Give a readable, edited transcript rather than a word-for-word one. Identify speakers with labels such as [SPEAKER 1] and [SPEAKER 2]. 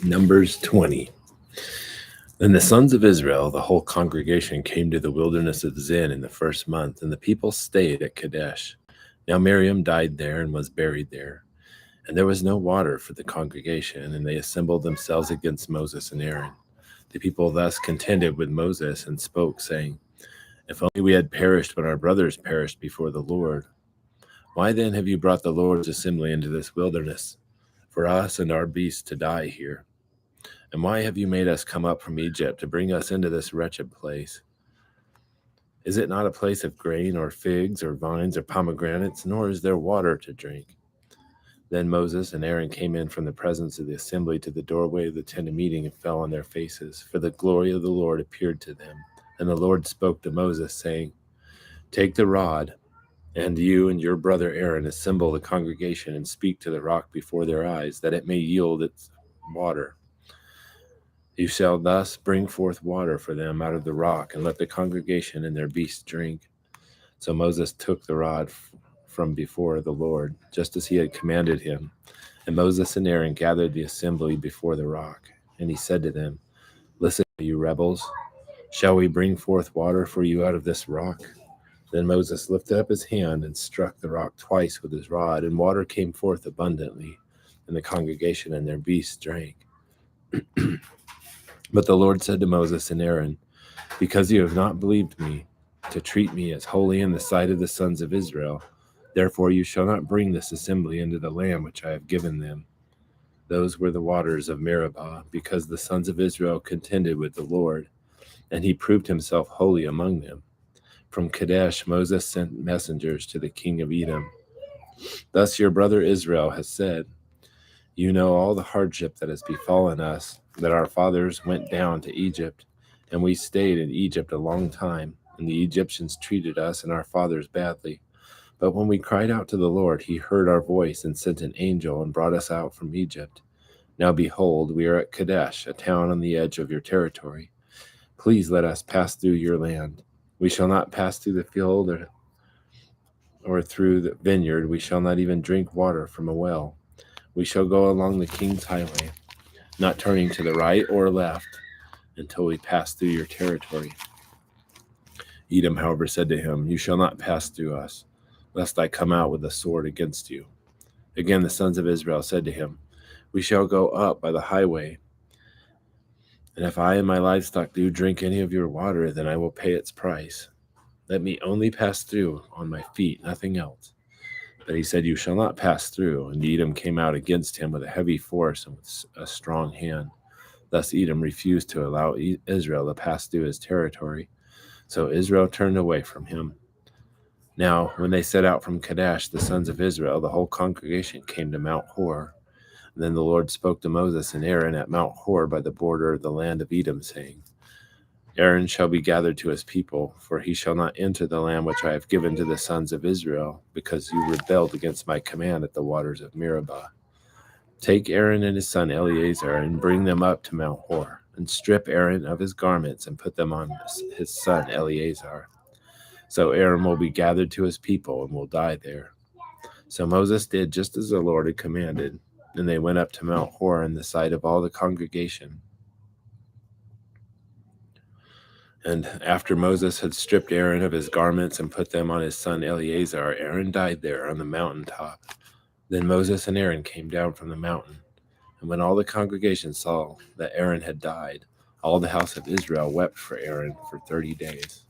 [SPEAKER 1] Numbers 20. Then the sons of Israel, the whole congregation, came to the wilderness of Zin in the first month, and the people stayed at Kadesh. Now Miriam died there and was buried there. And there was no water for the congregation, and they assembled themselves against Moses and Aaron. The people thus contended with Moses and spoke, saying, If only we had perished when our brothers perished before the Lord. Why then have you brought the Lord's assembly into this wilderness, for us and our beasts to die here? And why have you made us come up from Egypt to bring us into this wretched place? Is it not a place of grain or figs or vines or pomegranates, nor is there water to drink? Then Moses and Aaron came in from the presence of the assembly to the doorway of the tent of meeting and fell on their faces, for the glory of the Lord appeared to them. And the Lord spoke to Moses, saying, Take the rod, and you and your brother Aaron assemble the congregation and speak to the rock before their eyes, that it may yield its water. You shall thus bring forth water for them out of the rock, and let the congregation and their beasts drink. So Moses took the rod from before the Lord, just as he had commanded him. And Moses and Aaron gathered the assembly before the rock. And he said to them, Listen, you rebels, shall we bring forth water for you out of this rock? Then Moses lifted up his hand and struck the rock twice with his rod, and water came forth abundantly, and the congregation and their beasts drank. But the Lord said to Moses and Aaron, Because you have not believed me, to treat me as holy in the sight of the sons of Israel, therefore you shall not bring this assembly into the land which I have given them. Those were the waters of Meribah, because the sons of Israel contended with the Lord, and he proved himself holy among them. From Kadesh Moses sent messengers to the king of Edom. Thus your brother Israel has said, You know all the hardship that has befallen us, that our fathers went down to Egypt, and we stayed in Egypt a long time, and the Egyptians treated us and our fathers badly. But when we cried out to the Lord, he heard our voice and sent an angel and brought us out from Egypt. Now behold, we are at Kadesh, a town on the edge of your territory. Please let us pass through your land. We shall not pass through the field or through the vineyard. We shall not even drink water from a well. We shall go along the king's highway, not turning to the right or left, until we pass through your territory. Edom, however, said to him, You shall not pass through us, lest I come out with a sword against you. Again the sons of Israel said to him, We shall go up by the highway, and if I and my livestock do drink any of your water, then I will pay its price. Let me only pass through on my feet, nothing else. But he said, You shall not pass through. And Edom came out against him with a heavy force and with a strong hand. Thus Edom refused to allow Israel to pass through his territory. So Israel turned away from him. Now, when they set out from Kadesh, the sons of Israel, the whole congregation, came to Mount Hor. And then the Lord spoke to Moses and Aaron at Mount Hor by the border of the land of Edom, saying, Aaron shall be gathered to his people, for he shall not enter the land which I have given to the sons of Israel, because you rebelled against my command at the waters of Meribah. Take Aaron and his son Eleazar and bring them up to Mount Hor, and strip Aaron of his garments and put them on his son Eleazar. So Aaron will be gathered to his people and will die there. So Moses did just as the Lord had commanded, and they went up to Mount Hor in the sight of all the congregation. And after Moses had stripped Aaron of his garments and put them on his son Eleazar, Aaron died there on the mountaintop. Then Moses and Aaron came down from the mountain. And when all the congregation saw that Aaron had died, all the house of Israel wept for Aaron for 30 days.